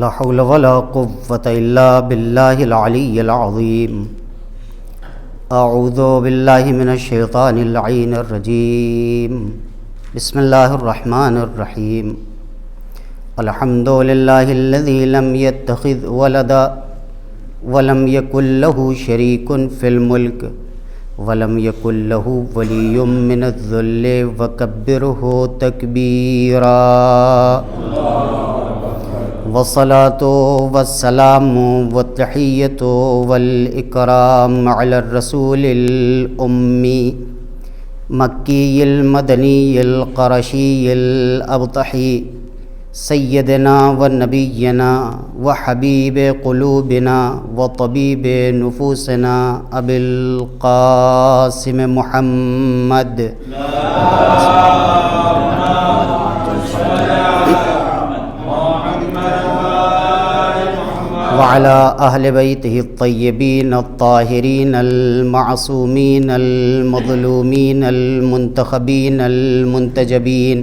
لا حول ولا قوة إلا بالله العلي العظيم. أعوذ بالله من الشيطان اللعين الرجيم. بسم الله الرحمن الرحيم. الحمد لله الذي لم يتخذ ولدا ولم يكن له شريك في الملك ولم يكن له ولي من الذل وكبره تكبيرا. والصلاة والسلام والتحية والإكرام على الرسول الأمي مكي المدني القرشي الأبطحي سيدنا ونبينا وحبيب قلوبنا وطبيب نفوسنا أبي القاسم محمد وعلى أهل بيته الطيبين الطاهرين المعصومين المظلومين المنتخبين المنتجبين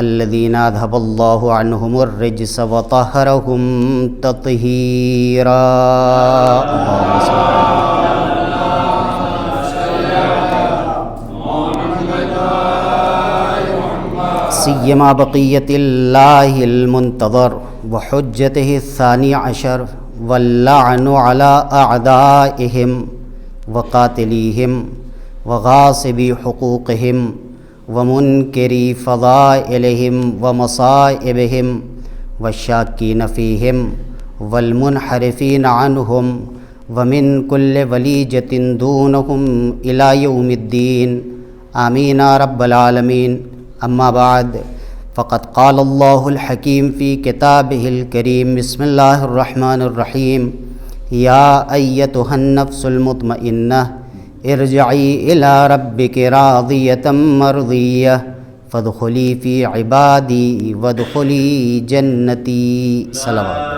الذين أذهب الله عنهم الرجس وطهرهم تطهيرا. سيما بقية الله المنتظر وحجته الثاني عشر واللعن على أعدائهم وقاتليهم وغاصبي حقوقهم ومنكري فضائلهم ومصائبهم والشاكين فيهم والمنحرفين عنهم ومن كل وليجة دونهم إلى يوم الدين. آمين يا رب العالمين. أما بعد فقد قال الله الحكيم في كتابه الكريم. بسم الله الرحمن الرحيم. يا أيتها النفس المطمئنة ارجعي إلى ربك راضية مرضية فادخلي في عبادي وادخلي جنتي. صلوات.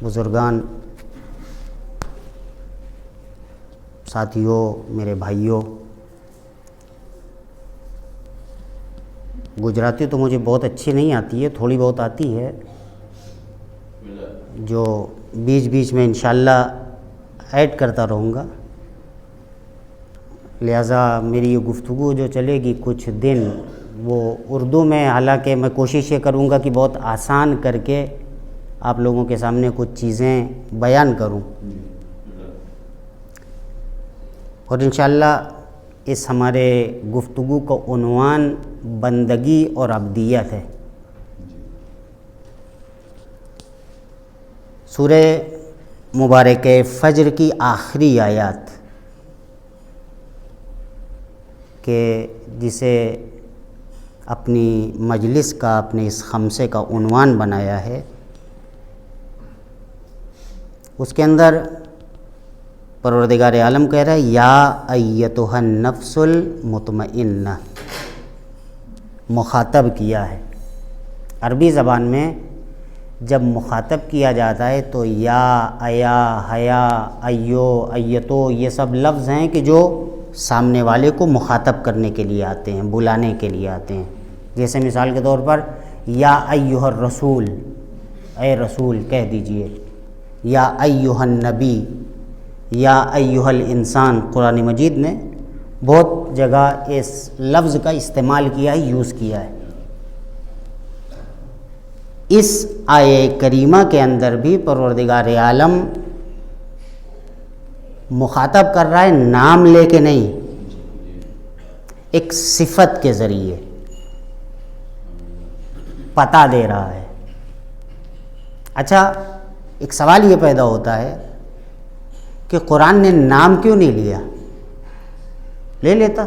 بزرگان، ساتھیوں، میرے بھائیوں، گجراتی تو مجھے بہت اچھی نہیں آتی ہے، تھوڑی بہت آتی ہے جو بیچ بیچ میں انشاءاللہ ایڈ کرتا رہوں گا. لہٰذا میری یہ گفتگو جو چلے گی کچھ دن وہ اردو میں، حالانکہ میں کوشش یہ کروں گا کہ بہت آسان کر کے آپ لوگوں کے سامنے کچھ چیزیں بیان کروں، اور انشاءاللہ اس ہمارے گفتگو کا عنوان بندگی اور عبدیت ہے. سورہ مبارک فجر کی آخری آیات کہ جسے اپنی مجلس کا، اپنے اس خمسے کا عنوان بنایا ہے، اس کے اندر پروردگار عالم کہہ رہا ہے یا ایتھا النفس المطمئنہ. مخاطب کیا ہے. عربی زبان میں جب مخاطب کیا جاتا ہے تو یا، ایا، حیا، ایو، ایتو، یہ سب لفظ ہیں کہ جو سامنے والے کو مخاطب کرنے کے لیے آتے ہیں، بلانے کے لیے آتے ہیں. جیسے مثال کے طور پر یا ایھا الرسول، اے رسول کہہ دیجئے، یا ایھا النبی، یا ایھا الانسان. قرآن مجید نے بہت جگہ اس لفظ کا استعمال کیا ہے، یوز کیا ہے. اس آیہ کریمہ کے اندر بھی پروردگار عالم مخاطب کر رہا ہے، نام لے کے نہیں، ایک صفت کے ذریعے پتہ دے رہا ہے. اچھا، ایک سوال یہ پیدا ہوتا ہے کہ قرآن نے نام کیوں نہیں لیا؟ لے لیتا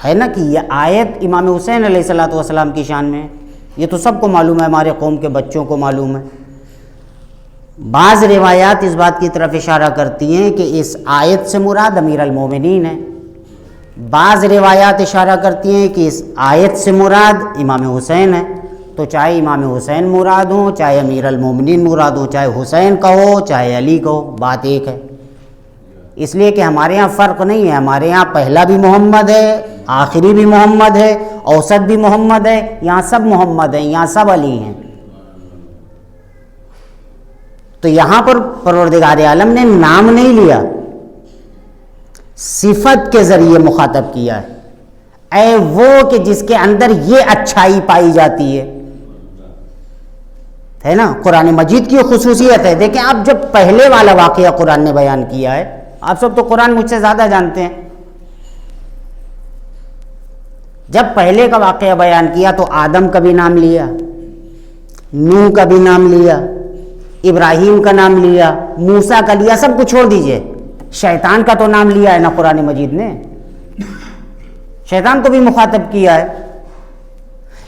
ہے نا کہ یہ آیت امام حسین علیہ السلام کی شان میں ہے. یہ تو سب کو معلوم ہے، ہمارے قوم کے بچوں کو معلوم ہے. بعض روایات اس بات کی طرف اشارہ کرتی ہیں کہ اس آیت سے مراد امیر المومنین ہے. بعض روایات اشارہ کرتی ہیں کہ اس آیت سے مراد امام حسین ہے. تو چاہے امام حسین مراد ہوں، چاہے امیر المومنین مراد ہوں، چاہے حسین کا ہو چاہے علی کا ہو، بات ایک ہے. اس لیے کہ ہمارے یہاں فرق نہیں ہے، ہمارے یہاں پہلا بھی محمد ہے، آخری بھی محمد ہے، اوسط بھی محمد ہے، یہاں سب محمد ہیں، یہاں سب علی ہیں۔ تو یہاں پر پروردگار عالم نے نام نہیں لیا، صفت کے ذریعے مخاطب کیا ہے، اے وہ کہ جس کے اندر یہ اچھائی پائی جاتی ہے نا۔ قرآن مجید کی خصوصیت ہے۔ دیکھیں آپ جب پہلے والا واقعہ قرآن نے بیان کیا ہے، آپ سب تو قرآن مجھ سے زیادہ جانتے ہیں، جب پہلے کا واقعہ بیان کیا تو آدم کا بھی نام لیا، نوح کا بھی نام لیا، ابراہیم کا نام لیا، موسیٰ کا لیا، سب کچھ چھوڑ دیجئے، شیطان کا تو نام لیا ہے نا قرآن مجید نے، شیطان کو بھی مخاطب کیا ہے۔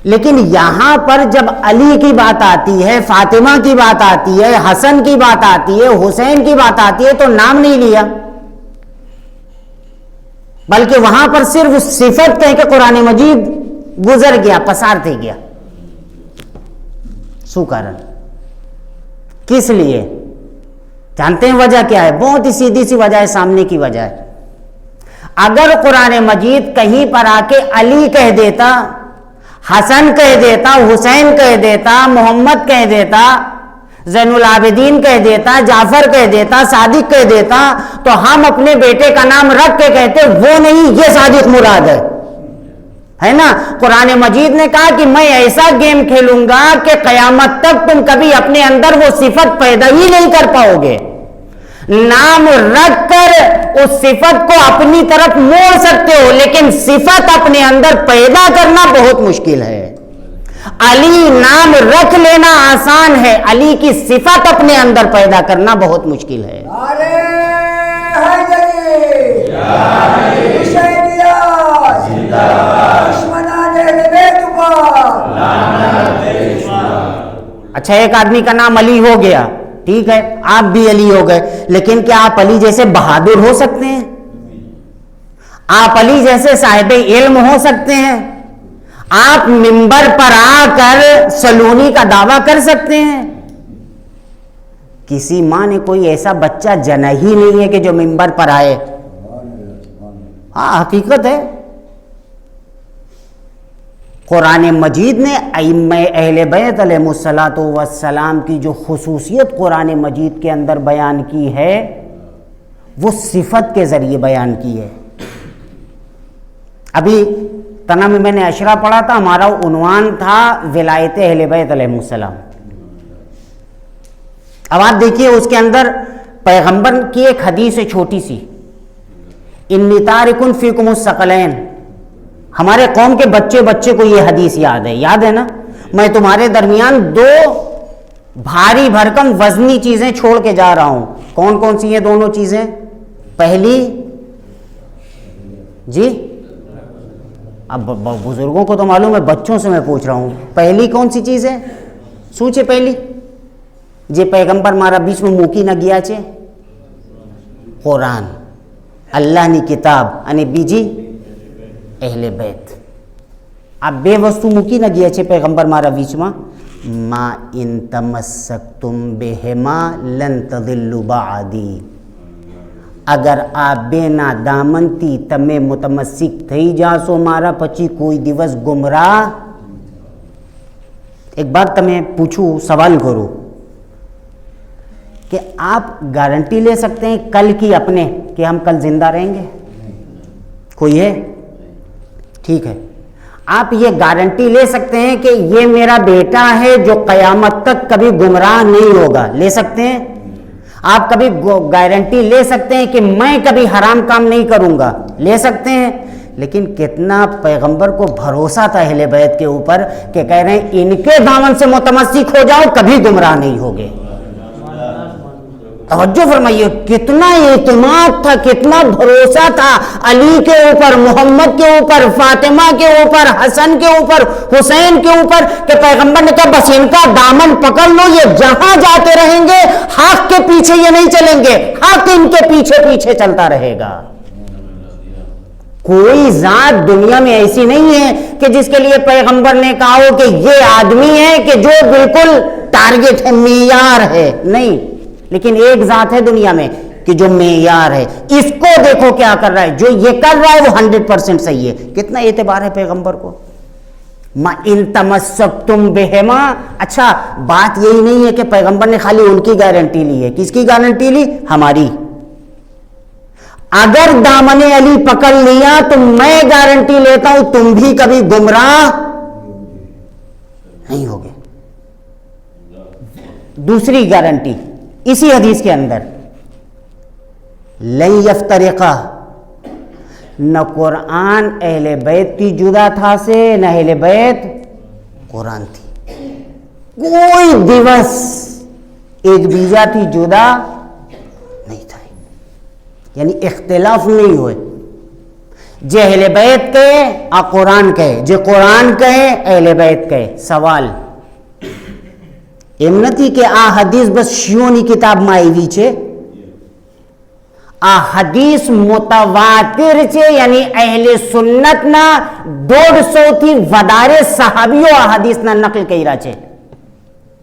لیکن یہاں پر جب علی کی بات آتی ہے، فاطمہ کی بات آتی ہے، حسن کی بات آتی ہے، حسین کی بات آتی ہے، تو نام نہیں لیا، بلکہ وہاں پر صرف صفت کہہ کے قرآن مجید گزر گیا، پسارتے گیا۔ سو کارن کس لیے جانتے ہیں وجہ کیا ہے؟ بہت ہی سیدھی سی وجہ ہے، سامنے کی وجہ ہے۔ اگر قرآن مجید کہیں پر آ کے علی کہہ دیتا، حسن کہہ دیتا، حسین کہہ دیتا، محمد کہہ دیتا، زین العابدین کہہ دیتا، جعفر کہہ دیتا، صادق کہہ دیتا، تو ہم اپنے بیٹے کا نام رکھ کے کہتے وہ نہیں، یہ صادق مراد ہے نا۔ قرآن مجید نے کہا کہ میں ایسا گیم کھیلوں گا کہ قیامت تک تم کبھی اپنے اندر وہ صفت پیدا ہی نہیں کر پاؤ گے۔ نام رکھ کر اس صفت کو اپنی طرف موڑ سکتے ہو، لیکن صفت اپنے اندر پیدا کرنا بہت مشکل ہے۔ علی نام رکھ لینا آسان ہے، علی کی صفت اپنے اندر پیدا کرنا بہت مشکل ہے۔ اچھا ایک آدمی کا نام علی ہو گیا، ٹھیک ہے، آپ بھی علی ہو گئے، لیکن کیا آپ علی جیسے بہادر ہو سکتے ہیں؟ آپ علی جیسے صاحب علم ہو سکتے ہیں؟ آپ منبر پر آ کر سلونی کا دعویٰ کر سکتے ہیں؟ کسی ماں نے کوئی ایسا بچہ جنا ہی نہیں ہے کہ جو منبر پر آئے۔ ہاں حقیقت ہے۔ قرآن مجید نے ائمہ اہل بیت علیہ الصلوۃ والسلام کی جو خصوصیت قرآن مجید کے اندر بیان کی ہے وہ صفت کے ذریعے بیان کی ہے۔ ابھی تنا میں نے اشرا پڑھا تھا، ہمارا عنوان تھا ولایت اہل بیت علیہ السلام۔ اب آپ دیکھیے اس کے اندر پیغمبر کی ایک حدیث ہے چھوٹی سی، انی تارک فیکم الثقلین، ہمارے قوم کے بچے کو یہ حدیث یاد ہے نا، میں تمہارے درمیان دو بھاری بھرکم وزنی چیزیں چھوڑ کے جا رہا ہوں۔ کون کون سی ہیں دونوں چیزیں؟ پہلی جی اب بزرگوں کو تو معلوم ہے، بچوں سے میں پوچھ رہا ہوں، پہلی کون سی چیز ہے؟ سوچے پہلی جے پیغمبر مارا بیچ میں موکی نہ گیا چھے قرآن، اللہ نی کتاب અને બીજી اہل بیت۔ اب بے وستو موکی نہ گیا چھے پیغمبر مارا بیچ میں، ما ان تمسکتم بہما لن تضلوا بعدی، اگر آپ بے نا دامنتی تمہیں متمسک تھی جاسو مارا پچی کوئی دیوس گمراہ۔ ایک بات تمہیں پوچھو، سوال کرو کہ آپ گارنٹی لے سکتے ہیں کل کی اپنے کہ ہم کل زندہ رہیں گے؟ کوئی ہے؟ ٹھیک ہے، آپ یہ گارنٹی لے سکتے ہیں کہ یہ میرا بیٹا ہے جو قیامت تک کبھی گمراہ نہیں ہوگا؟ لے سکتے ہیں؟ آپ کبھی گارنٹی لے سکتے ہیں کہ میں کبھی حرام کام نہیں کروں گا؟ لے سکتے ہیں۔ لیکن کتنا پیغمبر کو بھروسہ تھا اہل بیت کے اوپر کہ کہہ رہے ہیں ان کے دامن سے متمسک ہو جاؤ، کبھی گمراہ نہیں ہوگے۔ توجہ فرمائیے، کتنا اعتماد تھا، کتنا بھروسہ تھا علی کے اوپر، محمد کے اوپر، فاطمہ کے اوپر، حسن کے اوپر، حسین کے اوپر، کہ پیغمبر نے کہا بس ان کا دامن پکڑ لو، یہ جہاں جاتے رہیں گے حق کے پیچھے یہ نہیں چلیں گے، حق ان کے پیچھے پیچھے چلتا رہے گا۔ کوئی ذات دنیا میں ایسی نہیں ہے کہ جس کے لیے پیغمبر نے کہا ہو کہ یہ آدمی ہے کہ جو بالکل ٹارگٹ ہے، معیار ہے، نہیں۔ لیکن ایک ذات ہے دنیا میں، کہ جو معیار ہے اس کو دیکھو کیا کر رہا ہے, جو یہ کر رہا ہے وہ 100% صحیح ہے. کتنا اعتبار ہے پیغمبر کو. ما ان تمسکتم بہما. اچھا بات یہی نہیں ہے کہ پیغمبر نے خالی ان کی گارنٹی لی ہے. کس کی گارنٹی لی؟ ہماری. اگر دامن علی پکڑ لیا تو میں گارنٹی لیتا ہوں تم بھی کبھی گمراہ نہیں ہوگے. دوسری گارنٹی اسی حدیث کے اندر, لن یفترقا, نہ قرآن اہل بیت کی جدا تھا سے نہ اہل بیت قرآن تھی. کوئی دیوس ایک بیجا تھی جدا نہیں تھا, یعنی اختلاف نہیں ہوئے. جے اہل بیت کہے آ قرآن کہے, جے قرآن کہے اہل بیت کہے. سوال امنتی کہ آ حدیث بس شیونی کتاب میں آئی چھے, آ حدیث متواتر چھے, یعنی اہل سنت نا 150 تھی ودارے صحابیوں آ حدیث نا نقل کئی رہا چھے.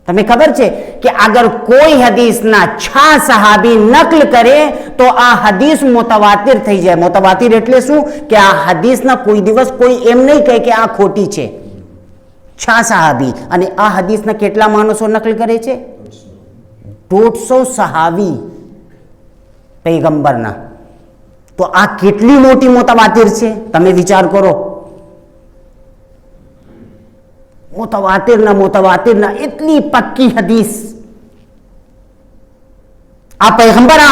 تمہیں خبر چھے کہ اگر کوئی حدیث نا 6 صحابی نقل کرے تو آ حدیث متواتر تھی جائے. متواتر اٹلے سو کہ آ حدیث نا کوئی دیوس کوئی ایم نہیں کہے کہ آ کھوٹی چھے. 6 صحابی અને આ હદીસના કેટલા માણસો નકલ કરે છે? 150 صحابی પૈગંબરના. તો આ કેટલી મોટી મુતવાતિર છે તમે વિચાર કરો. મુતવાતિરના એટલી પક્કી હદીસ આ પૈગંબર આ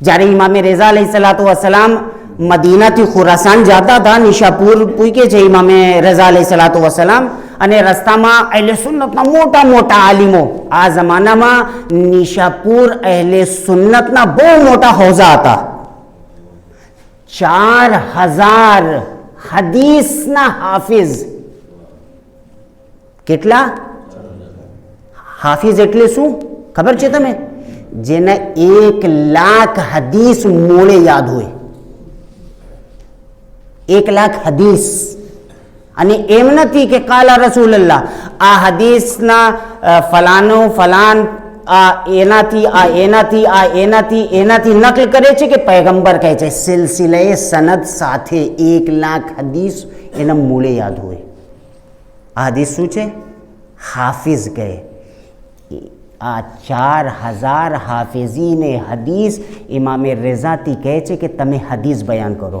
જ્યારે ઇમામે રેઝા અલૈહિસ્સલાતુ વસ્સલામ મદીનાથી ખુરાસાન જતા હતા, નિશાપુર પૂકે છે ઇમામે રઝા અલૈહિસ્સલાતુ વસ્સલામ, અને રસ્તામાં અહેલે સુન્નતના મોટા મોટા આલિમો. આ જમાનામાં નિશાપુર અહેલે સુન્નતના બહુ મોટા હૌઝા હતા. 4000 હદીસના હાફિઝ. કેટલા હાફિઝ એટલે શું ખબર છે તમે? જેને 1,00,000 હદીસ મોડે યાદ હોય. 1,00,000 હદીસ. અને એમ નથી કે કાલા રસૂલલ્લાહ આ હદીસના ફલાનો ફલાન આ એનાથી નકલ કરે છે કે પૈગંબર કહે છે. સિલસિલાએ સનદ સાથે 1,00,000 હદીસ એના મૂળે યાદ હોય. આ હદીસ શું છે? હાફિઝ કહે. આ 4000 હાફિઝીને હદીસ ઇમામે રેઝાથી કહે છે કે તમે હદીસ બયાન કરો.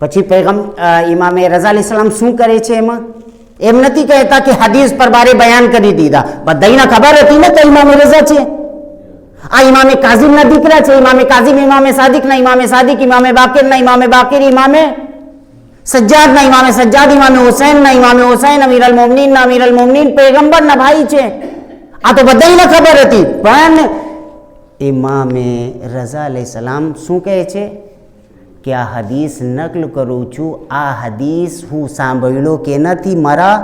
પછી ઇમામે રઝા અલૈહિસ્સલામ શું કરે છે એમાં? એમ નથી કહેતા કે હદીસ પર બારે બયાન કરી દીધા. બધાને ખબર હતી ને કે ઇમામે રઝા છે. આ ઇમામે કાઝિમના દીકરા છે. ઇમામે કાઝિમ ઇમામે સાદિકના, ઇમામે સાદિક ઇમામે બાકિરના, ઇમામે બાકિર ઇમામે સજ્જાદના, ઇમામે સજ્જાદ ઇમામે હુસૈનના, ઇમામે હુસૈન અમીર અલ મોમિનીનના, અમીર અલ મોમિનીન પૈગંબરના ભાઈ છે. આ તો બધાને ખબર હતી. પણ ઇમામે રઝા અલૈહિસ્સલામ શું કહે છે કે આ હદીસ નકલ કરું છું, આ હદીસ હું સાંભળ્યો કે નથી મારા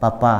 પપ્પા.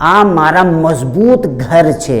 આ મારા મજબૂત ઘર છે.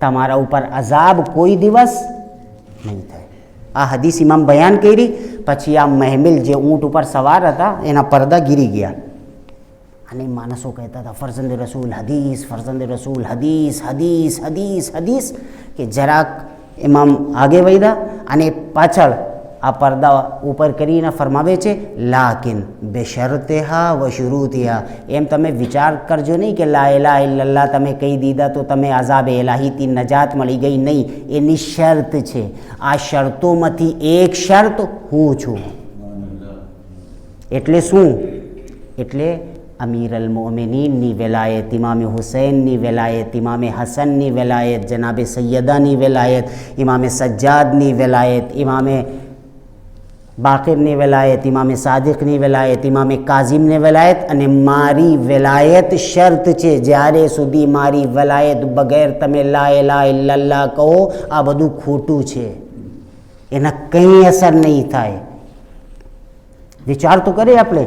તમારા ઉપર અઝાબ કોઈ દિવસ નહીં થાય. આ હદીસ ઇમામ બયાન કરી. પછી આ મહેમિલ જે ઊંટ ઉપર સવાર હતા એના પડદા ગીરી ગયા અને માણસો કહેતા હતા ફરજંદ રસૂલ હદીસ, ફરજંદ રસૂલ હદીસ, હદીસ હદીસ હદીસ. કે જરાક ઇમામ આગે વધ્યા અને પાછળ આ પડદા ઉપર કરીને ફરમાવે છે લાકિન બેશરતેહા વ શુરૂતિહા. એમ તમે વિચાર કરજો નહીં કે લા ઇલાહા ઇલ્લલ્લાહ તમે કહી દીધા તો તમે અઝાબ ઇલાહીથી નજાત મળી ગઈ. નહીં, એની શરત છે. આ શરતોમાંથી એક શરત હું છું. એટલે શું? એટલે અમીર અલ મોમિનીનની વેલાયત, ઇમામે હુસૈનની વેલાયત, ઇમામે હસનની વેલાયત, જનાબે સૈયદાની વેલાયત, ઇમામે સજ્જાદની વેલાયત, ઇમામે બાકિરની વેલાયત, ઇમામે સાદિકની વેલાયત, ઇમામે કાઝિમની વેલાયત અને મારી વેલાયત શરત છે. જ્યારે સુધી મારી વેલાયત બગેર તમે લા ઇલાહા ઇલ્લલ્લાહ કહો આ બધું ખોટું છે, એના કંઈ અસર નહીં થાય. વિચાર તો કરીએ આપણે.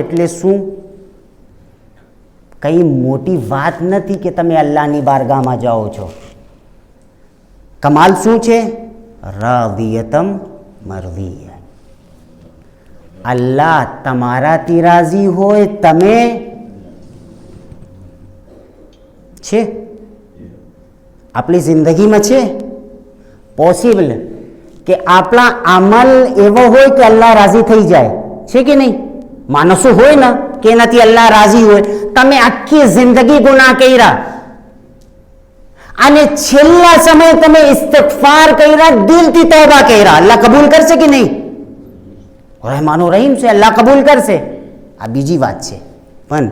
એટલે શું? કઈ મોટી વાત નથી કે તમે અલ્લાહની બારગાહમાં જાઓ છો. કમાલ શું છે? રાદિયતમ મરદિય. અલ્લાહ તમારાથી રાજી હોય, તમે છે આપણી જિંદગીમાં છે પોસિબલ કે આપણા અમલ એવો હોય કે અલ્લાહ રાજી થઈ જાય છે કે નહીં? માણસો હોય ને કે એનાથી અલ્લાહ રાજી હોય. તમે આખી જિંદગી ગુનાહ કર્યા, અને છેલ્લા સમયે તમે ઇસ્તિગફાર કર્યા, દિલથી તૌબા કર્યા, અલ્લાહ કબૂલ કરશે કે નહીં? રહેમાનો રહીમ છે, અલ્લાહ કબૂલ કરશે. આ બીજી વાત છે. પણ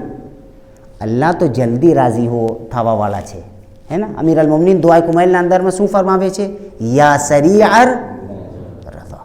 અલ્લાહ તો જલ્દી રાજી થવા વાળા છે, હે ને? અમીર અલ મોમિનીન દુઆએ કુમૈલના અંદરમાં શું ફરમાવે છે? યા સરીઅર રઝા,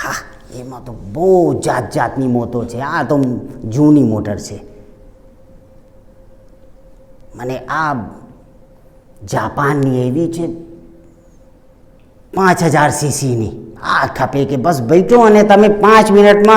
હા, એમાં તો બહુ જાત જાતની મોતો છે, આ તો જૂની મોટર છે. મને આ જાપાનની એવી છે 5000 સીસીની, આ ખપે કે બસ બેઠો અને તમે 5 મિનિટમાં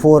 4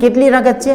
કેટલી રકત છે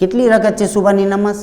કેટલી રકત છે સુબહની નમાઝ?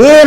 2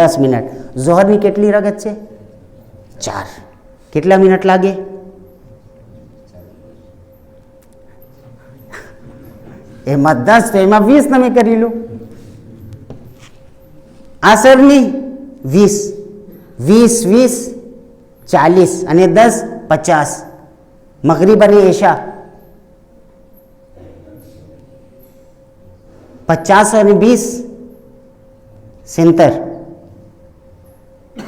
10 મિનિટ. ઝોહરની કેટલી રકત છે? 4. કેટલા મિનિટ લાગે? એમાં 10 તો એમાં 20 તમે કરી લો. આસરની 20, 40 અને 10 50. મગરીબ અને એશા 50 અને 20 70.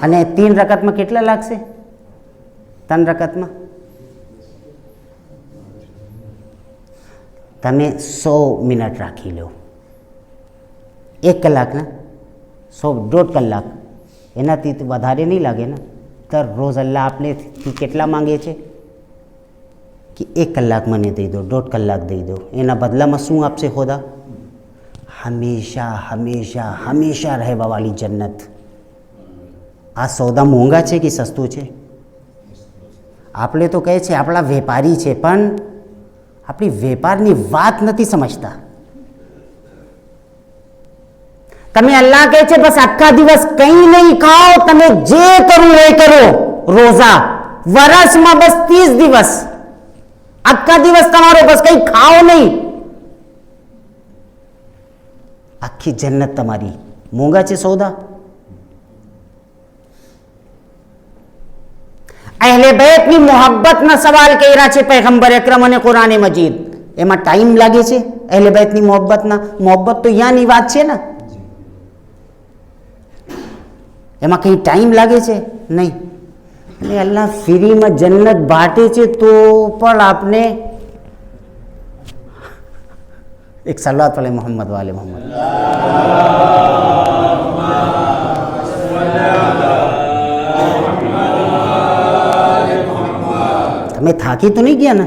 અને 3 રકતમાં કેટલા લાગશે? 3 રકતમાં તમે 100 મિનિટ રાખી લો. 1 કલાક ના 100, 1.5 કલાક, એનાથી તો વધારે નહીં લાગે ને? દરરોજ અલ્લાહ આપણેથી કેટલા માંગે છે કે 1 કલાક મને દઈ દો, 1.5 કલાક દઈ દો. એના બદલામાં શું આપશે ખુદા? હંમેશા હંમેશા હંમેશા રહેવાવાળી જન્નત. આ સૌદા મોંઘા છે કે સસ્તું છે? આપણે તો કહે છે આપણા વેપારી છે, પણ આપણી વેપારની વાત નથી સમજતા. તમે અલ્લાહ કહે છે બસ આખા દિવસ કંઈ નહીં ખાઓ, તમે જે કરવું એ કરો. રોઝા વર્ષમાં બસ 30 દિવસ, આખા દિવસ તમારો બસ કંઈ ખાઓ નહીં, આખી જન્નત તમારી. મોંઘા છે સૌદા? અહેલે બેતની મોહબ્બતના સવાલ કર્યા છે પૈગંબર અકરમ અને કુરાને મજીદ. એમાં ટાઈમ લાગે છે અહેલે બેતની મોહબ્બતના? મોહબ્બત તો યાની વાત છે ને, એમાં કંઈ ટાઈમ લાગે છે નહીં. અને અલ્લાહ ફ્રીમાં જન્નત બાંટે છે તો પણ આપને ایک صلوات علی محمد والے محمد. تمہیں تھاکی تو نہیں کیا نا؟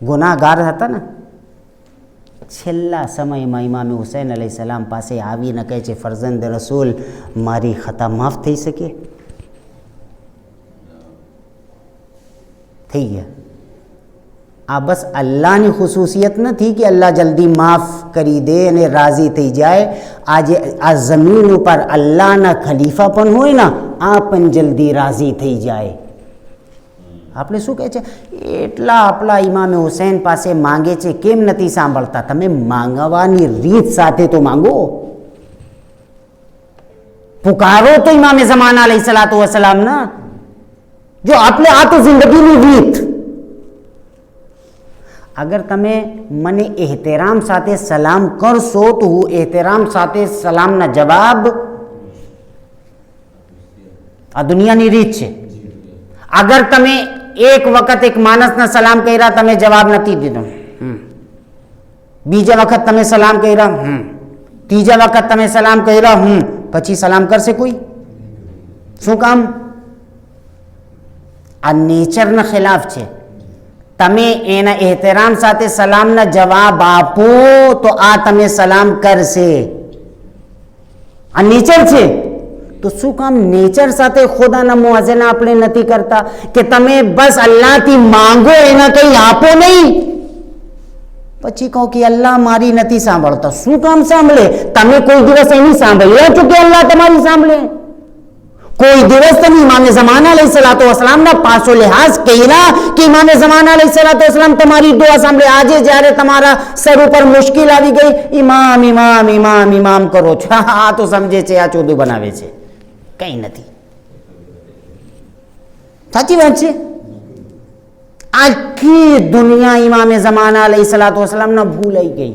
ગુનાહગાર હતા ને, છેલ્લા સમયમાં ઇમામ હુસૈન અલૈહિસ્સલામ પાસે આવીને કહે છે, ફરઝંદ રસૂલ, મારી ખતા માફ થઈ શકે? થઈ ગયા. આ બસ અલ્લાહની ખુસૂસિયત નથી કે અલ્લાહ જલ્દી માફ કરી દે અને રાજી થઈ જાય. આજે આ જમીન ઉપર અલ્લાહના ખલીફા પણ હોય ને, આ પણ જલ્દી રાજી થઈ જાય. આપણે શું કહે છે, એટલા આપણા ઇમામ હુસૈન પાસે માંગે છે, કેમ નથી સાંભળતા? તમે માંગવાની રીત સાથે તો માંગો. પુકારો તો ઇમામ ઝમાના અલૈહિસ્સલાતુ વસ્સલામ ના. જો આપણે આ તો જિંદગીની રીત. અગર તમે મને એહતરામ સાથે સલામ કરશો તો હું એહતરામ સાથે સલામના જવાબ, આ દુનિયાની રીત છે. અગર તમે એક વખત એક માણસને સલામ કર્યા, તમે જવાબ નથી દીધો, બીજા વખત તમે સલામ કર્યા, ત્રીજા વખત તમે સલામ કર્યા, પછી સલામ કરશે કોઈ? શું કામ? આ નેચરના ખિલાફ છે. તમે એના એહતરામ સાથે સલામના જવાબ આપો તો આ તમે સલામ કરશે. આ નેચર છે. તો શું કામ નેચર સાથે ખુદાના મુઆઝના આપણે નથી કરતા કે તમે બસ અલ્લાહથી માંગો, એના કંઈ આપો નહીં, પછી કહો કે અલ્લાહ મારી નથી સાંભળતા. શું કામ સાંભળે? તમે કોઈ દિવસ એની સાંભળ્યા છો કે અલ્લાહ તમારી સાંભળે? કોઈ દિવસ તમે ઇમામ ઝમાના અલૈહિસ્સલાતુ વસ્સલામના પાસો લિહાઝ કર્યા કે ઇમામ ઝમાના અલૈહિસ્સલાતુ વસ્સલામ તમારી દુઆ સાંભળે? આજે જ્યારે તમારા સર ઉપર મુશ્કેલ આવી ગઈ, ઇમામ ઇમામ ઇમામ ઇમામ કરો છો. આ તો સમજે છે આ ચોદું બનાવે છે, કંઈ નથી. સાચી વાત છે. આખી દુનિયા ઇમામ ઝમાના અલૈહિસ્સલાતુ વસ્સલામના ભૂલાઈ ગઈ.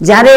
જ્યારે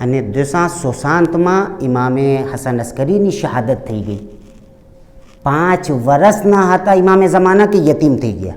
અને 260માં ઇમામે હસન અસ્કરીની શહાદત થઈ ગઈ. 5 વર્ષના હતા ઇમામે ઝમાના કે યતીમ થઈ ગયા.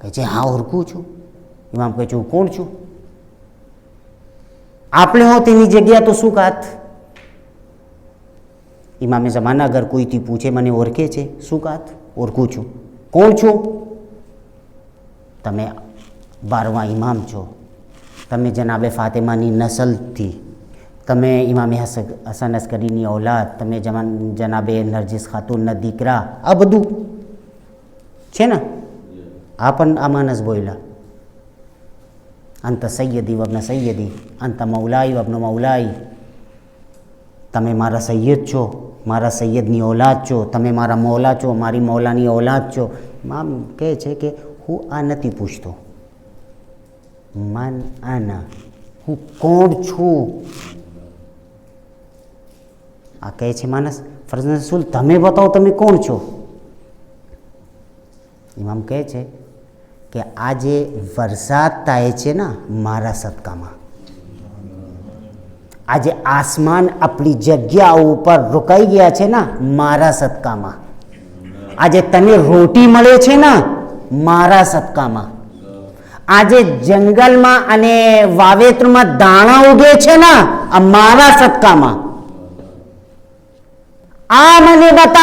કહે છે હા ઓળખું છું. ઇમામ કહે છે હું કોણ છું? આપણે હો તેની જગ્યા તો શું કાત? ઇમામે ઝમાના અગર કોઈથી પૂછે મને ઓળખે છે, શું કાત? ઓળખું છું. કોણ છો? તમે 12મા ઇમામ છો, તમે જનાબે ફાતિમાની નસલથી, તમે ઇમામે હસન અસ્કરીની ઔલાદ, તમે જનાબે નરજિસ ખાતુનના દીકરા, આ બધું છે ને. આ પણ આ માણસ બોલ્યા, અંત સૈયદી વબ્ન સૈયદી, અંત મૌલાઈ વબ્ન મૌલાઈ, તમે મારા સૈયદ છો, મારા સૈયદની ઔલાદ છો, તમે મારા મૌલા છો, મારી મૌલાની ઔલાદ છો. આમ કહે છે કે હું આ નથી પૂછતો, મન આના, હું કોણ છું. આ કહે છે માણસ, ફરઝાન રસૂલ તમે બતાવો તમે કોણ છો? ઇમામ કહે છે કે આ જે વરસાદ થાય છે ને મારા સદકામાં, આજે આસમાન આપણી જગ્યા ઉપર રોકાઈ ગયા છે ને મારા સદકામાં, આજે તને રોટી મળે છે ને મારા સદકામાં, આજે જંગલમાં અને વાવેતરમાં દાણા ઉગે છે ને આ મારા સદકામાં. આ મને બતા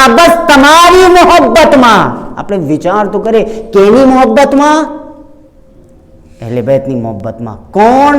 આ બસ તમારી મોહબ્બતમાં. આપણે વિચાર તો કરે કેની મોહબ્બતમાં? અહેલે બેતની મોહબ્બતમાં. કોણ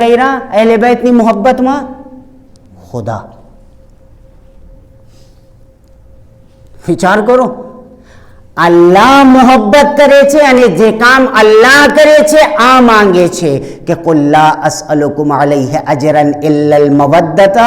કર્યા અહેલે બેતની મોહબ્બતમાં? ખુદા. વિચાર કરો, અલ્લાહ મોહબ્બત કરે છે અને જે કામ અલ્લાહ કરે છે આ માંગે છે કે કુલ લા અસઅલુકુમ અલૈહિ અજરન ઇલ્લા અલ મવદ્દતા.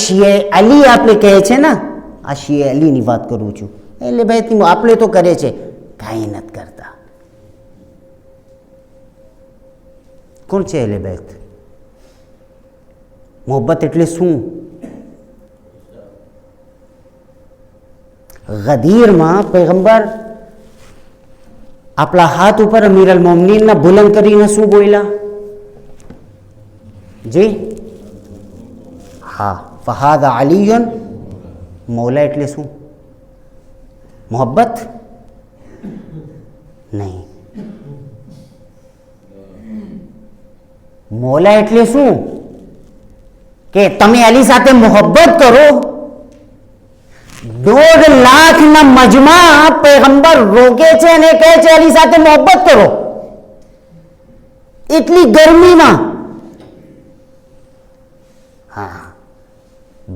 શિયે અલી આપણે કહે છે ને, આ શિયે અલીની વાત કરું છું. અહેલે બેતની આપણે તો કરે છે, કાંઈ નથી કરતા. કોણ છે અહેલે બેત? મોહબ્બત એટલે શું? ગદીરમાં પૈગંબર આપણા હાથ ઉપર અમીર અલ મોમિનીનના બુલંદ કરીને શું બોલ્યા? જી હા, ફહાદા અલીયુન મૌલા. એટલે શું? મોહબ્બત નહીં. મૌલા એટલે શું? કે તમે અલી સાથે મોહબ્બત કરો. 2 લાખના મજમા પૈગંબર રોકે છે અને કહે છે અલી સાથે મોહબ્બત કરો. એટલી ગરમીમાં. હા,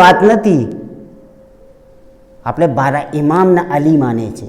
વાત નથી. આપણે 12 ઇમામના અલી માને છે.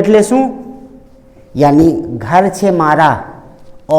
એટલે શું? યાની ઘર છે મારા,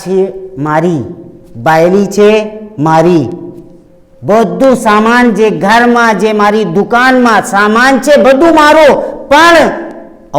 છે મારી, બાયલી છે મારી, બધું સામાન જે ઘરમાં, જે મારી દુકાનમાં સામાન છે બધું મારો. પણ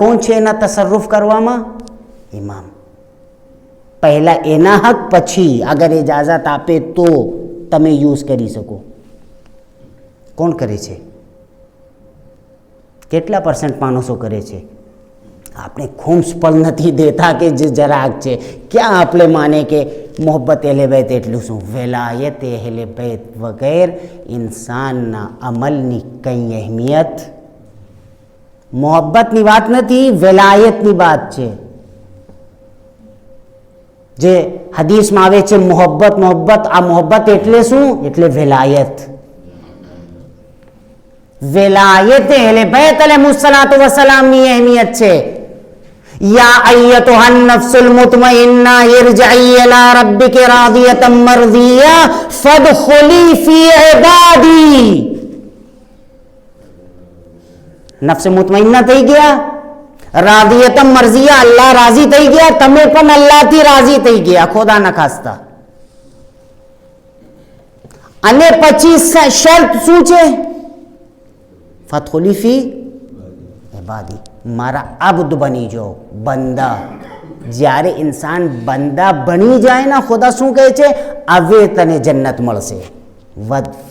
કોણ છે એના તસર્રુફ કરવામાં? ઇમામ. પહેલા એના હક, પછી અગર ઇજાઝત આપે તો તમે યુઝ કરી શકો. કોણ કરે છે? કેટલા % માણસો કરે છે? આપણે ખૂમ્સ પણ નથી દેતા કે જે જરાક છે. ક્યાં આપણે માને કે મોહબ્બત અહેલે બેત એટલું શું? વેલાયત અહેલે બેત વગેર ઇન્સાનના અમલની કંઈ અહેમિયત. મોહબ્બતની વાત નથી, વેલાયતની વાત છે. જે હદીસમાં આવે છે મોહબ્બત મોહબ્બત. આ મોહબ્બત એટલે શું? એટલે વેલાયત. વેલાયત એટલે બેત અલૈહિસ્સલાતુ વસ્સલામની અહેમિયત છે. યા અય્યતુહન નફ્સુલ મુતમઇન્ના ઇરજઈ ઇલા રબ્બિકી રાદિયતમ મરદિયા ફદખુલી ફી ઇબાદી. નફ્સ મુતમઇન્ના થઈ ગયા, રાદિયતમ મરજિયા, અલ્લાહ રાજી થઈ ગયા, તમે પણ અલ્લાહથી રાજી થઈ ગયા, ખુદા ના ખાસ્તા. અને પછી શરત શું છે? ફદખુલી ફી ઇબાદી, મારા અબ્દ બની જાઓ, બંદા. જ્યારે ઇન્સાન બંદા બની જાય ને, ખુદા શું કહે છે? હવે તને જન્નત મળશે.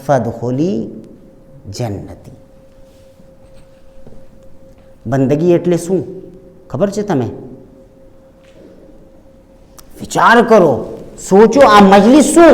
ફદખુલી જન્નતી. બંદગી એટલે શું ખબર છે તમે? વિચાર કરો, સોચો. આ મજલિસ શું?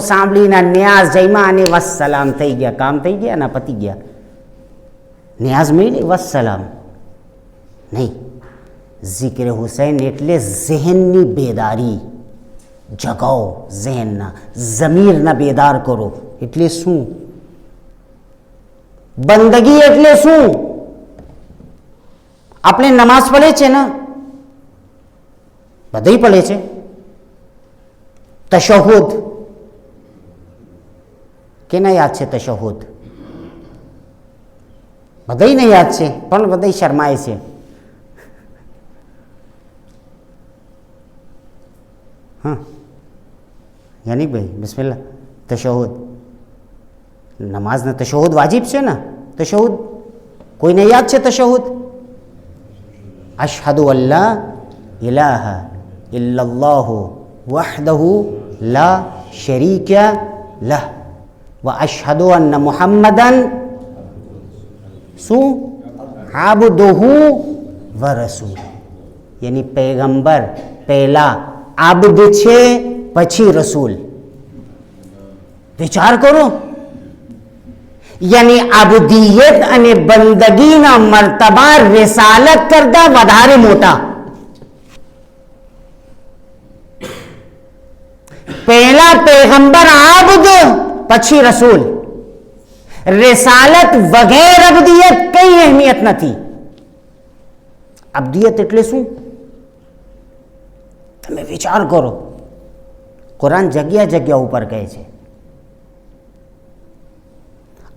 સાંભળીને ન્યાઝ જઈમાં અને વસ્સલામ થઈ ગયા, કામ થઈ ગયા ને, પતી ગયા. ન્યાઝ મળી વસ્સલામ નહીં. ઝિક્ર હુસૈન એટલે ઝહેનની બેદારી જગાઓ, ઝહેનના ઝમીરના બેદાર કરો. એટલે શું? બંદગી એટલે શું? આપણે નમાઝ પડે છે ને, બધાય પડે છે. તશહુદ કેના યાદ છે? તશહુદ બધાયને યાદ છે, પણ બધાય શરમાય છે. હા, યાની ભાઈ બિસ્મિલ્લાહ. તશહુદ, નમાઝના તશહુદ વાજિબ છે ને? તશહુદ કોઈને યાદ છે? તશહુદ અશહદુ અલ્લા ઇલાહા ઇલ્લલ્લાહુ વહદહુ લા શરીકા લહ વ અશહદુ અન્ન મુહમ્મદન શું આબદુહુ વ રસૂલ. યાની પૈગંબર પહેલા આબદ છે, પછી રસૂલ. વિચાર કરો. યાની આબુદિયત અને બંદગીના મર્તબા રિસાલત કરતા વધારે મોટા. પહેલા પૈગંબર આબદ, પછી રસૂલ. રિસાલત વગેર અબદિયત કઈ અહેમિયત નથી. અબદિયત એટલે શું? તમે વિચાર કરો. કુરાન જગ્યા જગ્યા ઉપર કહે છે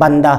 બંદા,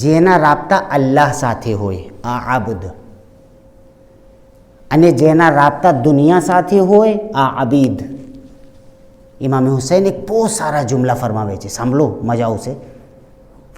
જેના રાબતા અલ્લાહ સાથે હોય, આ આબદ. અને જેના રાબતા દુનિયા સાથે હોય, આ અબીદ. ઇમામ હુસૈન એક બહુ સારા જુમલા ફરમાવે છે, સાંભળો, મજા આવશે.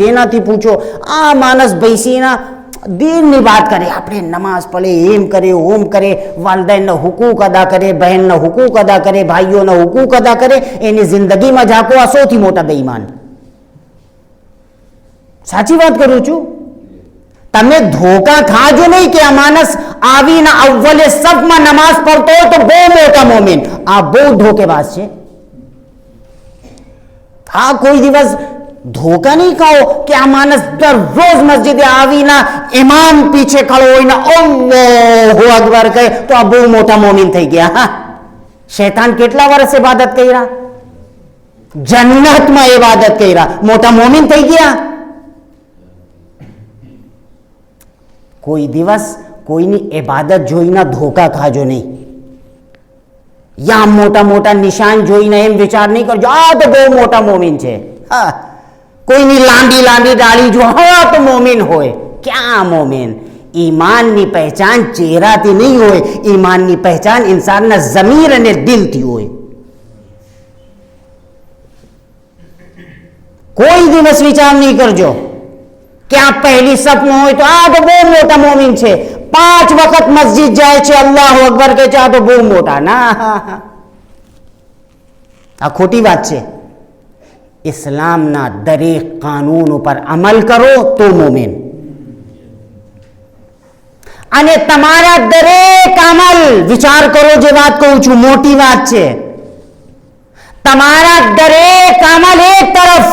જેનાથી પૂછો આ માણસ બેસીના દીનની વાત કરે, આપણે નમાઝ પડે, એમ કરે, ઓમ કરે, વાલિદાઈનના હુકૂક અદા કરે, બહેનના હુકૂક અદા કરે, ભાઈઓના હુકૂક અદા કરે, એની જિંદગીમાં ઝાંકો, આ સૌથી મોટા બેઈમાન. સાચી વાત કરું છું. તમે ધોકા ખાજો નહીં કે આ માણસ આવીને અવ્વલે સફમાં નમાઝ પડતો હોય તો બહુ મોટા મોમિન. આ બહુ ધોકેબાજ છે. આ કોઈ દિવસ ધોકા નહીં ખાઓ કે આ માણસ દરરોજ મસ્જિદે આવીને ઇમામ પીછે ખડો હોઈને અલ્લાહુ અકબર કહે તો આ બહુ મોટા મોમિન થઈ ગયા. હા, શૈતાન કેટલા વર્ષ ઇબાદત કર્યા, જન્નતમાં ઇબાદત કર્યા, મોટા મોમિન થઈ ગયા. કોઈ દિવસ કોઈની ઇબાદત જોઈને ધોકા ખાજો નહીં. یا મોટા મોટા નિશાન જોઈને એમ વિચાર નહીં કરજો આ તો બહુ મોટા મોમિન છે, હા કોઈની લાંબી લાંબી દાઢી જો હા તો મોમિન હોય. ક્યાં મોમિન? ઈમાનની પહેચાન ચહેરાથી નહીં હોય, ઈમાનની પહેચાન ઇન્સાનના ઝમીર અને દિલથી હોય. કોઈ દિવસ વિચાર નહીં કરજો કે આ પહેલી સપનું હોય તો આ તો બહુ મોટા મોમિન છે, 5 વખત મસ્જિદ જાય છે, અલ્લાહુ અકબર કે છે, આ તો બહુ મોટા. ના, આ ખોટી વાત છે. ઇસ્લામના દરેક કાનૂન ઉપર અમલ કરો તો મોમિન. અને તમારા દરેક અમલ, વિચાર કરો, જે વાત કહું છું મોટી વાત છે, તમારા દરેક અમલ એક તરફ,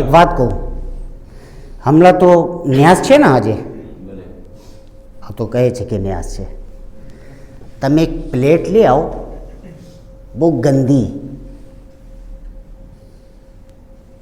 એક વાત કહું, હમણાં તો ન્યાસ છે ને, આજે આ તો કહે છે કે ન્યાસ છે. તમે એક પ્લેટ લઈ આવો બહુ ગંદી,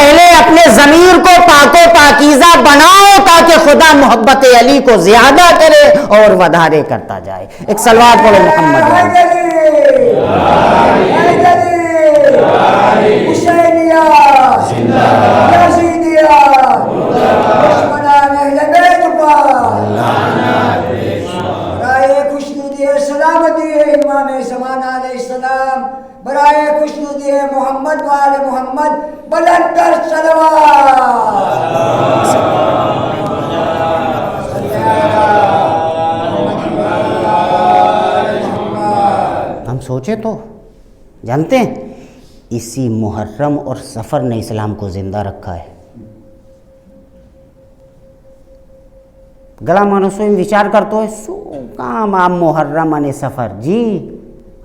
پہلے اپنے ضمیر کو پاک و پاکیزہ بناؤ تاکہ خدا محبت علی کو زیادہ کرے اور وڈھارے کرتا جائے. ایک صلوات پڑھو محمد امام زمان علیہ السلام برائے خوشنودی محمد وآل محمد بلند کر صلوات. ہم سوچے تو جانتے ہیں اسی محرم اور سفر نے اسلام کو زندہ رکھا ہے. گلا مانوسو وچار کرتے سو کام آپ محرم نے سفر جی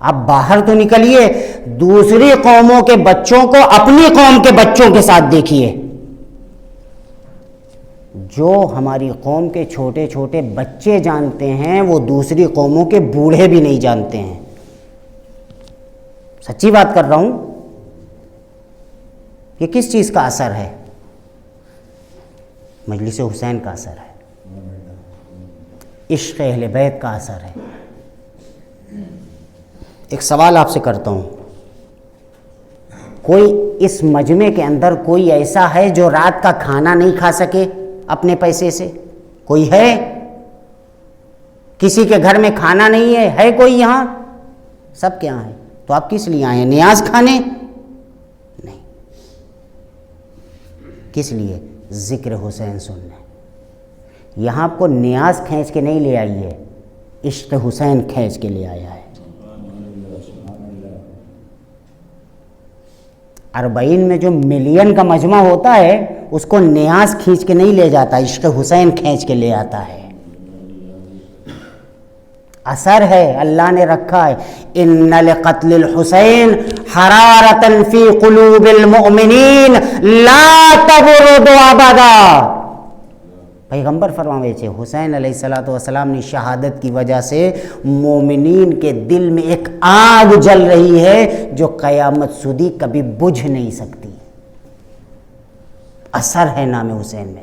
آپ باہر تو نکلیے دوسری قوموں کے بچوں کو اپنی قوم کے بچوں کے ساتھ دیکھیے. جو ہماری قوم کے چھوٹے چھوٹے بچے جانتے ہیں وہ دوسری قوموں کے بوڑھے بھی نہیں جانتے ہیں. سچی بات کر رہا ہوں. یہ کس چیز کا اثر ہے؟ مجلس حسین کا اثر ہے, عشق اہل بیت کا اثر ہے. ایک سوال آپ سے کرتا ہوں, کوئی اس مجمع کے اندر کوئی ایسا ہے جو رات کا کھانا نہیں کھا سکے اپنے پیسے سے؟ کوئی ہے؟ کسی کے گھر میں کھانا نہیں ہے کوئی یہاں؟ سب کے یہاں ہے. تو آپ کس لیے آئے ہیں؟ نیاز کھانے نہیں, کس لیے؟ ذکر حسین سننے. یہاں آپ کو نیاز کھینچ کے نہیں لے آئی ہے, عشق حسین کھینچ کے لے آیا ہے. 40 میں جو ملین کا مجمع ہوتا ہے اس کو نیاز کھینچ کے نہیں لے جاتا, عشق حسین کھینچ کے لے آتا ہے. اثر ہے, اللہ نے رکھا ہے. ان لقتل الحسین حرارتا فی قلوب المؤمنین لا تبرد ابدا. پیغمبر فرماوے چھے حسین علیہ السلام نے شہادت کی وجہ سے مومنین کے دل میں ایک آگ جل رہی ہے جو قیامت سودی کبھی بجھ نہیں سکتی. اثر ہے نام حسین میں.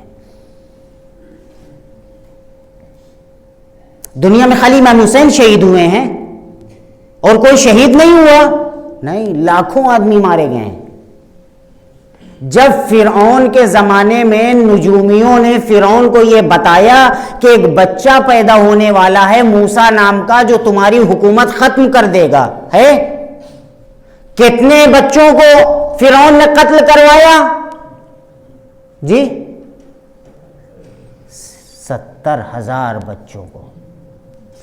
دنیا میں خالی امام حسین شہید ہوئے ہیں اور کوئی شہید نہیں ہوا؟ نہیں, لاکھوں آدمی مارے گئے ہیں. جب فرعون کے زمانے میں نجومیوں نے فرعون کو یہ بتایا کہ ایک بچہ پیدا ہونے والا ہے موسیٰ نام کا جو تمہاری حکومت ختم کر دے گا, ہے کتنے بچوں کو فرعون نے قتل کروایا جی؟ 70,000 بچوں کو.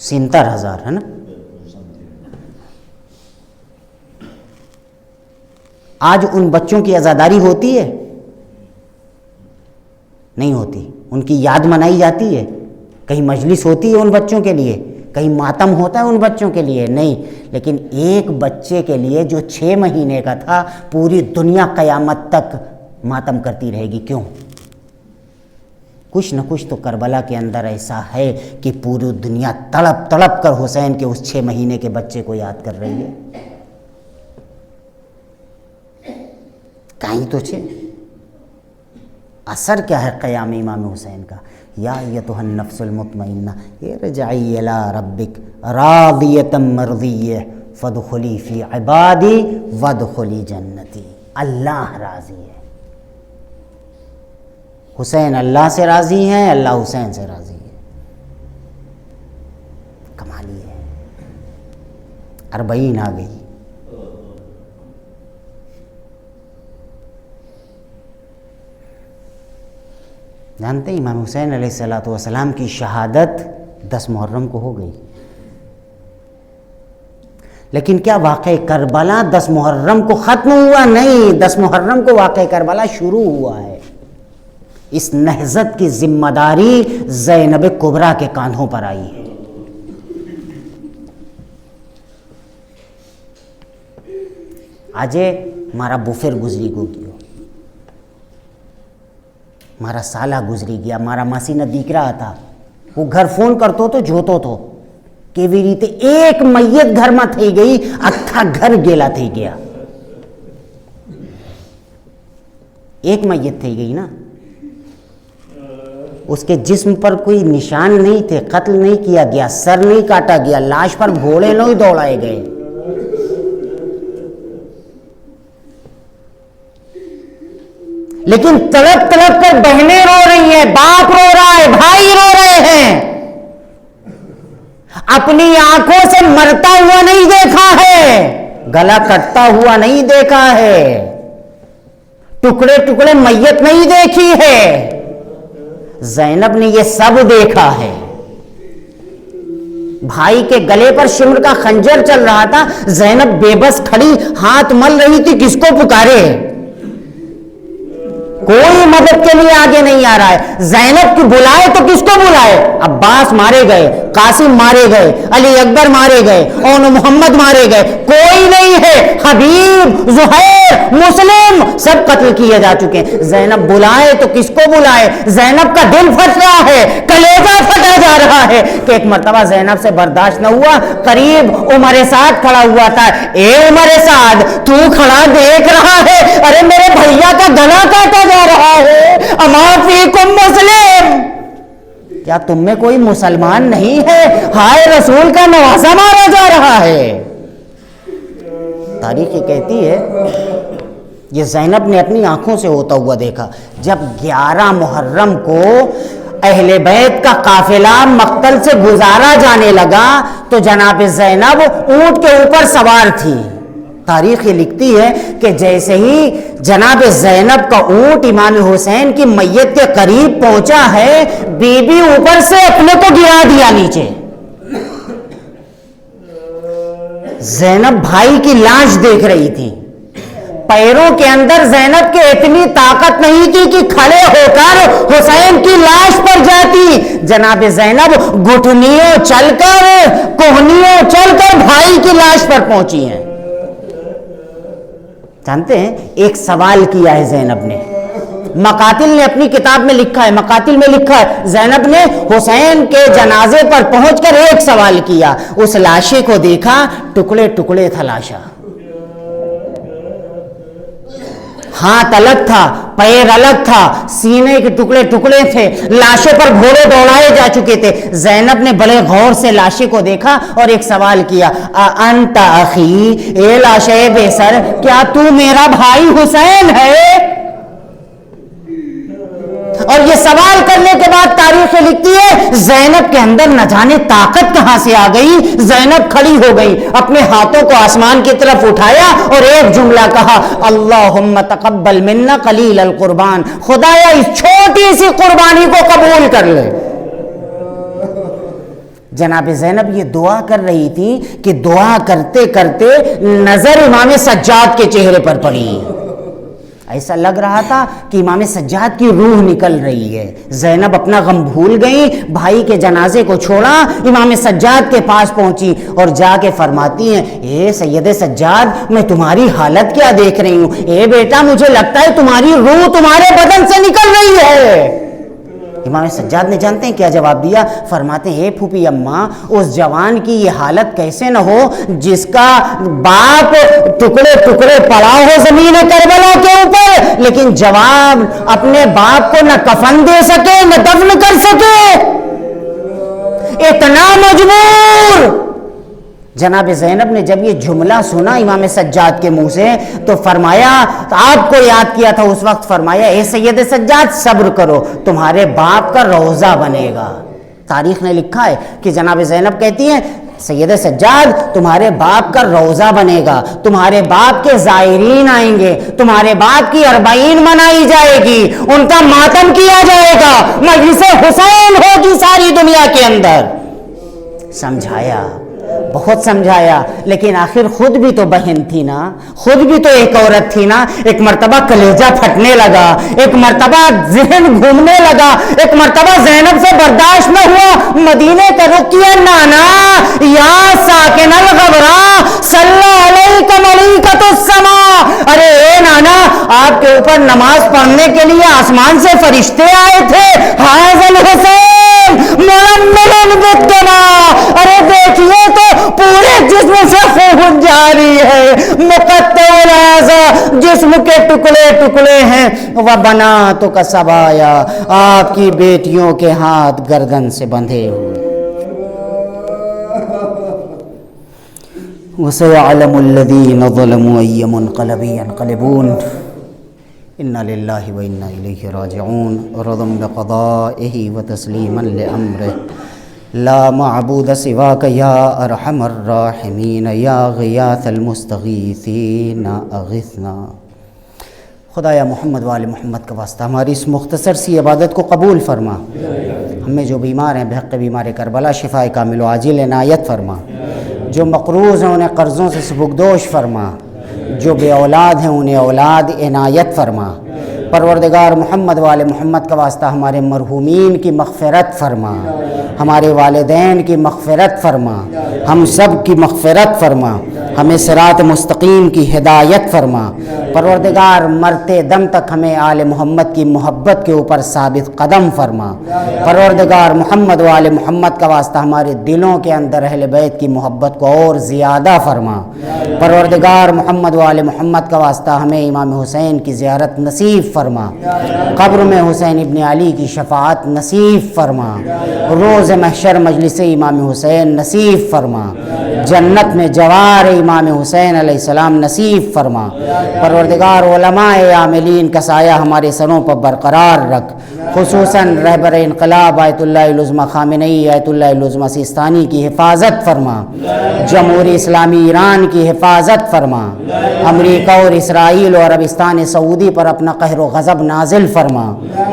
70,000 ہے نا. آج ان بچوں کی عزاداری ہوتی ہے؟ نہیں ہوتی. ان کی یاد منائی جاتی ہے؟ کہیں مجلس ہوتی ہے ان بچوں کے لیے؟ کہیں ماتم ہوتا ہے ان بچوں کے لیے؟ نہیں. لیکن ایک بچے کے لیے جو 6 مہینے کا تھا پوری دنیا قیامت تک ماتم کرتی رہے گی. کیوں؟ کچھ نہ کچھ تو کربلا کے اندر ایسا ہے کہ پوری دنیا تڑپ تڑپ کر حسین کے اس 6 مہینے کے بچے کو یاد کر رہی ہے. کہیں تو چھے. اثر کیا ہے قیام امام حسین کا؟ یا ایتھا النفس المطمئنہ ارجعی الی ربک راضیۃ مرضیہ فادخلی فی عبادی وادخلی جنتی. اللہ راضی ہے. حسین اللہ سے راضی ہیں, اللہ حسین سے راضی ہے. کمالی ہے. 40 آ گئی. جانتے ہیں امام حسین علیہ السلام کی شہادت 10 محرم کو ہو گئی. لیکن کیا واقعہ کربلا 10 محرم کو ختم ہوا؟ نہیں, 10 محرم کو واقعہ کربلا شروع ہوا ہے. اس نہضت کی ذمہ داری زینب کبریٰ کے کاندھوں پر آئی ہے. آجے مارا بوفر گزری گیو, مارا سالہ گزری گیا, مارا ماسی نہ دیکھ رہا تھا. وہ گھر فون کرتو تو جوتو تو کہ بھی ریتے ایک میت گھر میں تھی گئی, اکھا گھر گیلا تھی گیا. ایک میت تھی گئی نا, اس کے جسم پر کوئی نشان نہیں تھے, قتل نہیں کیا گیا, سر نہیں کاٹا گیا, لاش پر گھوڑے نہیں دوڑائے گئے. لیکن تڑپ تڑپ کر بہنیں رو رہی ہیں, باپ رو رہا ہے, بھائی رو رہے ہیں. اپنی آنکھوں سے مرتا ہوا نہیں دیکھا ہے, گلا کٹتا ہوا نہیں دیکھا ہے, ٹکڑے ٹکڑے میت نہیں دیکھی ہے. زینب نے یہ سب دیکھا ہے. بھائی کے گلے پر شمر کا خنجر چل رہا تھا, زینب بے بس کھڑی ہاتھ مل رہی تھی, کس کو پکارے, کوئی مدد کے لیے آگے نہیں آ رہا ہے. زینب کی بلائے تو کس کو بلائے, عباس مارے گئے, قاسم مارے گئے, علی اکبر مارے گئے, اون محمد مارے گئے, کوئی نہیں ہے. حبیب, زہیر, مسلم سب قتل کیے جا چکے ہیں. زینب بلائے تو کس کو بلائے. زینب کا دل پھٹ رہا ہے, کلیجہ پھٹا جا رہا ہے کہ ایک مرتبہ زینب سے برداشت نہ ہوا, قریب عمر سعد کھڑا ہوا تھا. اے عمر سعد, تو کھڑا دیکھ رہا ہے, ارے میرے بھیا کا گلا کاٹا جا رہا ہے, اما فیکم مسلم, کیا تم میں کوئی مسلمان نہیں ہے, ہائے رسول کا نواسہ مارا جا رہا ہے. تاریخ یہ کہتی ہے یہ زینب نے اپنی آنکھوں سے ہوتا ہوا دیکھا. جب 11 محرم کو اہل بیت کا قافلہ مقتل سے گزارا جانے لگا تو جناب زینب اونٹ کے اوپر سوار تھی. تاریخ یہ لکھتی ہے کہ جیسے ہی جناب زینب کا اونٹ امام حسین کی میت کے قریب پہنچا ہے, بی بی اوپر سے اپنے کو گرا دیا نیچے. زینب بھائی کی لاش دیکھ رہی تھی, پیروں کے اندر زینب کے اتنی طاقت نہیں تھی کہ کھڑے ہو کر حسین کی لاش پر جاتی. جناب زینب گھٹنیوں چل کر, کوہنیوں چل کر بھائی کی لاش پر پہنچی ہیں. جانتے ہیں ایک سوال کیا ہے زینب نے, مقاتل نے اپنی کتاب میں لکھا ہے, مقاتل میں لکھا ہے, زینب نے حسین کے جنازے پر پہنچ کر ایک سوال کیا. اس لاشے کو دیکھا, ٹکڑے ٹکڑے تھا لاشا, ہاتھ الگ تھا, پیر الگ تھا, سینے کے ٹکڑے ٹکڑے تھے, لاشوں پر گھوڑے دوڑائے جا چکے تھے. زینب نے بڑے غور سے لاشے کو دیکھا اور ایک سوال کیا, انت اخی, اے لاشے بے سر, کیا تو میرا بھائی حسین ہے؟ اور یہ سوال کرنے کے بعد تاریخ لکھتی ہے زینب کے اندر نہ جانے طاقت کہاں سے آ گئی. زینب کھڑی ہو گئی, اپنے ہاتھوں کو آسمان کی طرف اٹھایا اور ایک جملہ کہا, اللہم تقبل منا قلیل القربان, خدایا اس چھوٹی سی قربانی کو قبول کر لے. جناب زینب یہ دعا کر رہی تھی کہ دعا کرتے کرتے نظر امام سجاد کے چہرے پر پڑی. ایسا لگ رہا تھا کہ امام سجاد کی روح نکل رہی ہے. زینب اپنا غم بھول گئی, بھائی کے جنازے کو چھوڑا, امام سجاد کے پاس پہنچی اور جا کے فرماتی ہیں, اے سید سجاد, میں تمہاری حالت کیا دیکھ رہی ہوں, اے بیٹا مجھے لگتا ہے تمہاری روح تمہارے بدن سے نکل رہی ہے. امام سجاد نے جانتے ہیں کیا جواب دیا, فرماتے ہیں, اے پھوپھی اماں, اس جوان کی یہ حالت کیسے نہ ہو جس کا باپ ٹکڑے ٹکڑے پڑا ہو زمین کربلا کے اوپر, لیکن جوان اپنے باپ کو نہ کفن دے سکے نہ دفن کر سکے, اتنا مجبور. جناب زینب نے جب یہ جملہ سنا امام سجاد کے منہ سے تو فرمایا, آپ کو یاد کیا تھا اس وقت, فرمایا, اے سید سجاد صبر کرو, تمہارے باپ کا روضہ بنے گا. تاریخ نے لکھا ہے کہ جناب زینب کہتی ہیں, سید سجاد تمہارے باپ کا روضہ بنے گا, تمہارے باپ کے زائرین آئیں گے, تمہارے باپ کی 40 منائی جائے گی, ان کا ماتم کیا جائے گا, مجلس حسین ہوگی ساری دنیا کے اندر. سمجھایا, بہت سمجھایا, لیکن آخر خود بھی تو بہن تھی نا, خود بھی تو ایک عورت تھی نا. ایک مرتبہ کلیجہ پھٹنے لگا, ایک مرتبہ ذہن گھومنے لگا, ایک مرتبہ زینب سے برداشت نہ ہوا, مدینے کا رخ کیا, نانا یا ساکن الغبرا صلی علیک ملیکۃ السماء, ارے اے نانا, آپ کے اوپر نماز پڑھنے کے لیے آسمان سے فرشتے آئے تھے, حاذا الحسین ململ بالدماء, ارے دیکھیے تو پورے جسم سے خون جاری ہے، مقطع الاعضاء جسم کے ٹکڑے ٹکڑے ہیں، وبناتک سبایا آپ کی بیٹیوں کے ہاتھ گردن سے بندھے ہوئے۔ وَسَيَعْلَمُ الَّذِينَ ظَلَمُوا أَيَّ مُنقَلَبٍ يَنقَلِبُونَ اِنَّا لِلَّهِ وَإِنَّا إِلَيْهِ رَاجِعُونَ رَضًا بِقَضَائِهِ وَتَسْلِيمًا لِأَمْرِهِ لا معبود سواك يا أرحم الراحمين يا غياث المستغيثين أغثنا۔ خدایا محمد وآل محمد کا واسطہ ہماری اس مختصر سی عبادت کو قبول فرما، ہمیں جو بیمار ہیں بحق بیمار کربلا شفائے کامل و عاجل عنایت فرما، جو مقروض ہیں انہیں قرضوں سے سبکدوش فرما، جو بے اولاد ہیں انہیں اولاد عنایت فرما۔ پروردگار محمد وآل محمد کا واسطہ ہمارے مرحومین کی مغفرت فرما، ہمارے والدین کی مغفرت فرما، ہم سب کی مغفرت فرما، ہمیں صراط مستقیم کی ہدایت فرما۔ پروردگار مرتے دم تک ہمیں آل محمد کی محبت کے اوپر ثابت قدم فرما۔ پروردگار محمد وآل محمد کا واسطہ ہمارے دلوں کے اندر اہل بیت کی محبت کو اور زیادہ فرما۔ پروردگار محمد وآل محمد کا واسطہ ہمیں امام حسین کی زیارت نصیب فرما، قبر میں حسین ابن علی کی شفاعت نصیب فرما، روز محشر مجلس امام حسین نصیب فرما، جنت میں جوار امام حسین علیہ السلام نصیب فرما۔ پروردگار علماء عاملین کا سایہ ہمارے سروں پر برقرار رکھ، خصوصاً رہبر انقلاب آیت اللہ العظمہ خامنئی آیت اللہ العظمہ سیستانی کی حفاظت فرما، جمہوری اسلامی ایران کی حفاظت فرما، امریکہ اور اسرائیل اور عربستان سعودی پر اپنا قہر و غضب نازل فرما،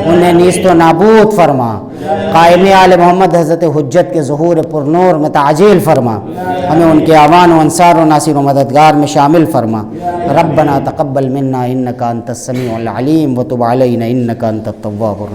انہیں نیست و نابود فرما، قائم آل محمد حضرت حجت کے ظہور پرنور میں تعجیل فرما، ہمیں ان کے اعوان و انصار و ناصر و مددگار میں شامل فرما۔ ربنا تقبل منا انک انت السمیع العلیم وتب علینا انک انت التواب الرحیم۔